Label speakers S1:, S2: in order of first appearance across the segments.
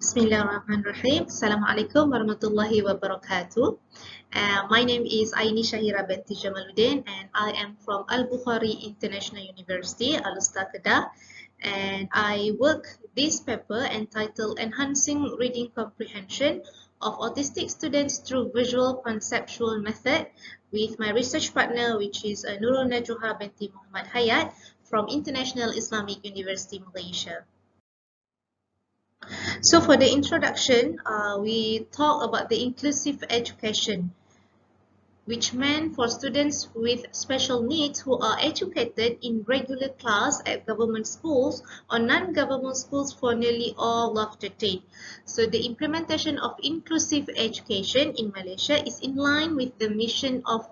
S1: Bismillahirrahmanirrahim. Assalamualaikum warahmatullahi wabarakatuh. My name is Aini Syahira binti Jamaluddin and I am from Al-Bukhari International University, Al-Ustaz Kedah, and I work this paper entitled Enhancing Reading Comprehension of Autistic Students Through Visual Conceptual Method with my research partner, which is Nurul Najwa binti Muhammad Hayat from International Islamic University, Malaysia. So for the introduction, we talk about the inclusive education, which meant for students with special needs who are educated in regular class at government schools or non-government schools for nearly all of the day. So the implementation of inclusive education in Malaysia is in line with the mission of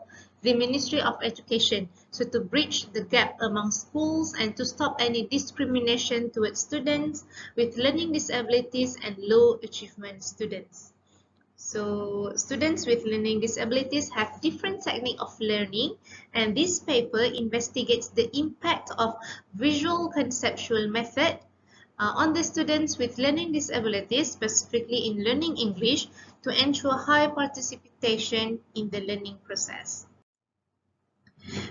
S1: the Ministry of Education, so to bridge the gap among schools and to stop any discrimination towards students with learning disabilities and low achievement students. So students with learning disabilities have different techniques of learning, and this paper investigates the impact of visual conceptual method on the students with learning disabilities, specifically in learning English, to ensure high participation in the learning process.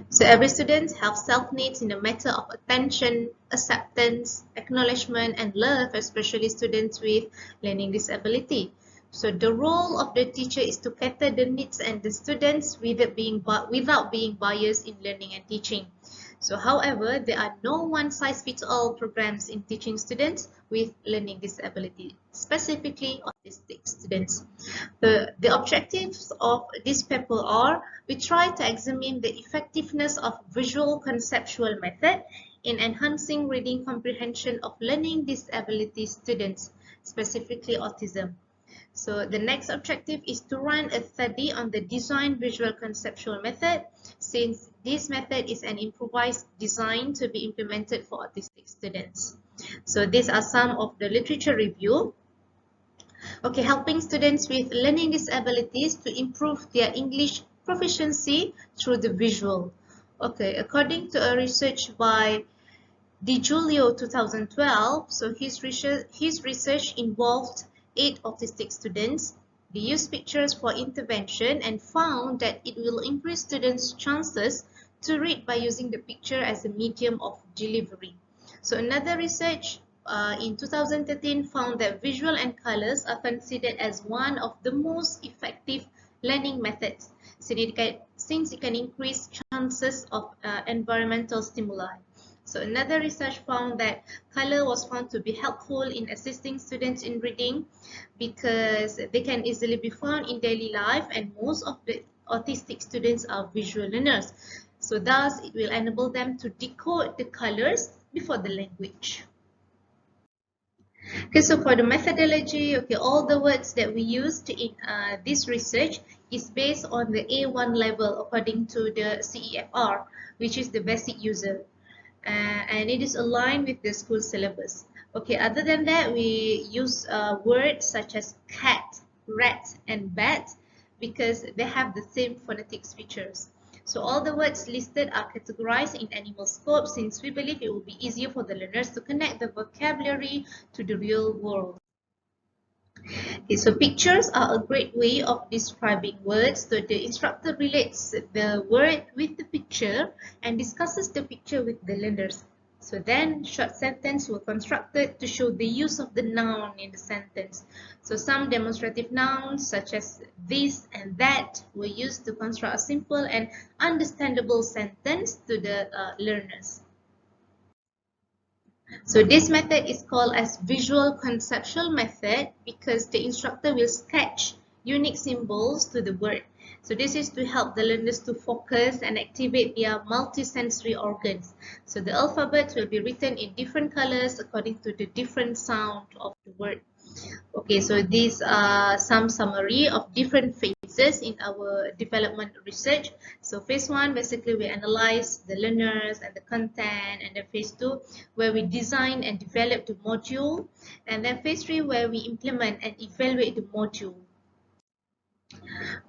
S1: So every student has self-needs in the matter of attention, acceptance, acknowledgement, and love, especially students with learning disability. So the role of the teacher is to cater the needs and the students without being biased in learning and teaching. So however, there are no one-size-fits-all programs in teaching students with learning disability, specifically autistic students. The objectives of this paper are: we try to examine the effectiveness of visual conceptual method in enhancing reading comprehension of learning disability students, specifically autism. So the next objective is to run a study on the design visual conceptual method, since this method is an improvised design to be implemented for autistic students. So these are some of the literature review. Okay, helping students with learning disabilities to improve their English proficiency through the visual. Okay, according to a research by Di Giulio 2012, so his research involved 8 autistic students. They used pictures for intervention and found that it will increase students' chances to read by using the picture as a medium of delivery. So another research in 2013 found that visual and colors are considered as one of the most effective learning methods, since it can increase chances of environmental stimuli. So another research found that color was found to be helpful in assisting students in reading because they can easily be found in daily life, and most of the autistic students are visual learners. So thus it will enable them to decode the colors before the language. Okay, so for the methodology, okay, all the words that we used in this research is based on the A1 level according to the CEFR, which is the basic user. And it is aligned with the school syllabus. Okay, other than that, we use words such as cat, rat, and bat because they have the same phonetic features. So all the words listed are categorized in animal scope, since we believe it will be easier for the learners to connect the vocabulary to the real world. Okay, so pictures are a great way of describing words. So the instructor relates the word with the picture and discusses the picture with the learners. So then short sentences were constructed to show the use of the noun in the sentence. So some demonstrative nouns such as this and that were used to construct a simple and understandable sentence to the learners. So this method is called as visual conceptual method because the instructor will sketch unique symbols to the word. So this is to help the learners to focus and activate their multisensory organs. So the alphabet will be written in different colors according to the different sound of the word. Okay, so these are some summary of different phases in our development research. So phase 1, basically we analyze the learners and the content, and then phase 2 where we design and develop the module, and then phase 3 where we implement and evaluate the module.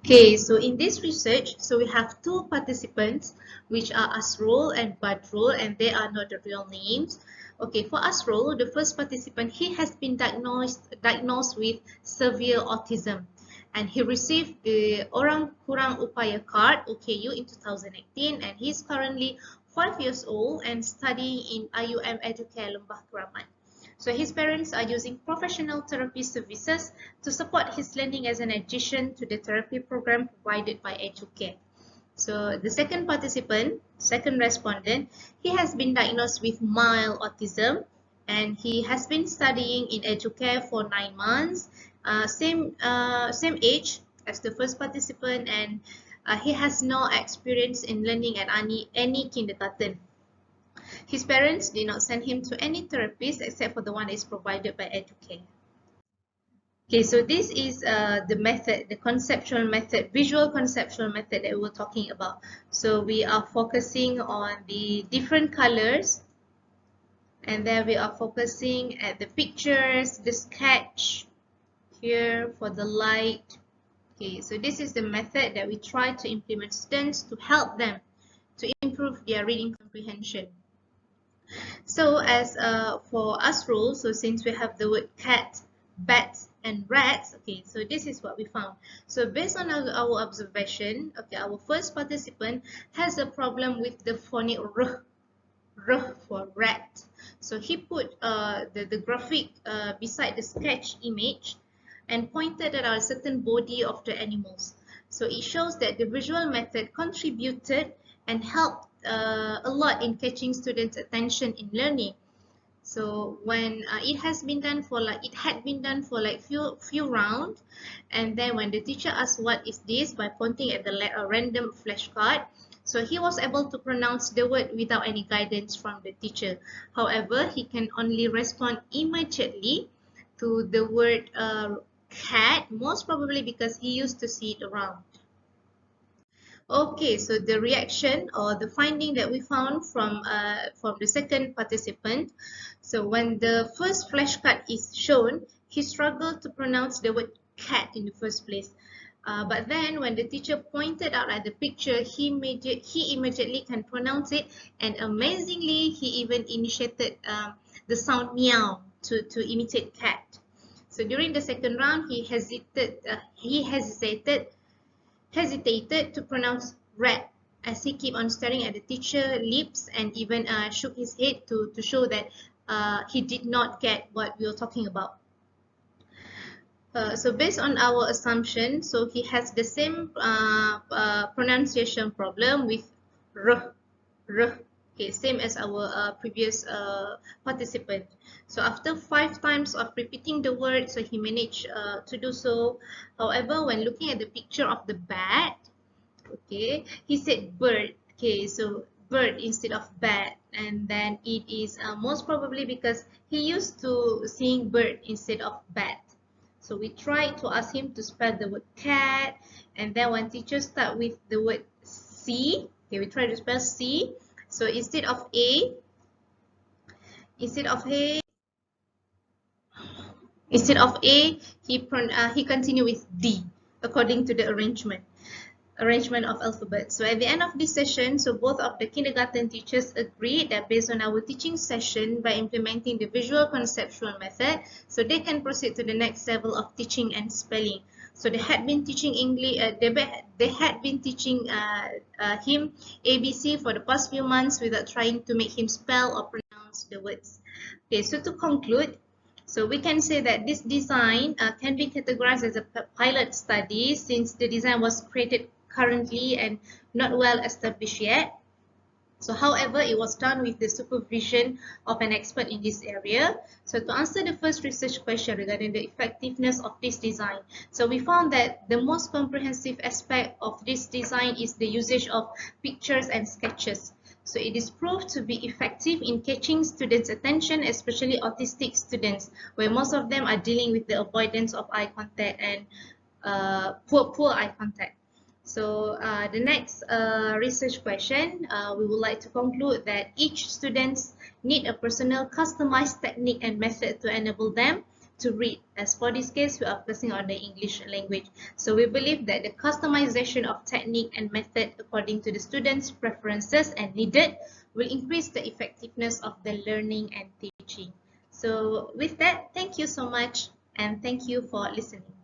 S1: Okay, so in this research, so we have two participants, which are Asrul and Badrul, and they are not the real names. Okay, for Asrul, the first participant, he has been diagnosed with severe autism, and he received the Orang Kurang Upaya card (OKU) in 2018, and he's currently 5 years old and studying in IUM Educare Lembah Keramat. So his parents are using professional therapy services to support his learning as an addition to the therapy program provided by Educare. So the second participant, second respondent, he has been diagnosed with mild autism and he has been studying in Educare for 9 months, same age as the first participant, and he has no experience in learning at any kindergarten. His parents did not send him to any therapist except for the one that is provided by Educare. Okay, so this is the method, the conceptual method, visual conceptual method that we were talking about. So we are focusing on the different colors, and then we are focusing at the pictures, the sketch here for the light. Okay, so this is the method that we try to implement students to help them to improve their reading comprehension. So as for Asrul, so since we have the word cat, bats, and rats, okay, so this is what we found. So based on our observation, okay, our first participant has a problem with the phonic r for rat. So he put the graphic beside the sketch image and pointed at a certain body of the animals. So it shows that the visual method contributed and helped a lot in catching students' attention in learning. So when it had been done for like few rounds, and then when the teacher asked what is this by pointing at the random flashcard, so he was able to pronounce the word without any guidance from the teacher. However, he can only respond immediately to the word cat, most probably because he used to see it around. Okay, so the reaction or the finding that we found from the second participant. So when the first flashcard is shown, he struggled to pronounce the word cat in the first place. But then when the teacher pointed out at the picture, he immediately can pronounce it, and amazingly, he even initiated the sound meow to imitate cat. So during the second round, he hesitated to pronounce rat as he kept on staring at the teacher's lips and even shook his head to show that he did not get what we were talking about. So based on our assumption, so he has the same pronunciation problem with r, okay, same as our previous participant. So after 5 times of repeating the word, so he managed to do so. However, when looking at the picture of the bat, okay, he said bird. Okay, so bird instead of bat, and then it is most probably because he used to seeing bird instead of bat. So we tried to ask him to spell the word cat, and then when teachers start with the word C, okay, we try to spell C. So instead of A, he continued with D according to the arrangement of alphabet. So at the end of this session, so both of the kindergarten teachers agreed that based on our teaching session, by implementing the visual conceptual method, so they can proceed to the next level of teaching and spelling. So they had been teaching English. They had been teaching him ABC for the past few months without trying to make him spell or pronounce the words. Okay, so to conclude, so we can say that this design can be categorized as a pilot study since the design was created currently and not well established yet. So however, it was done with the supervision of an expert in this area. So to answer the first research question regarding the effectiveness of this design, so we found that the most comprehensive aspect of this design is the usage of pictures and sketches. So it is proved to be effective in catching students' attention, especially autistic students, where most of them are dealing with the avoidance of eye contact and poor eye contact. So the next research question, we would like to conclude that each students need a personal customized technique and method to enable them to read. As for this case, we are focusing on the English language. So we believe that the customization of technique and method according to the students' preferences and needed will increase the effectiveness of the learning and teaching. So with that, thank you so much and thank you for listening.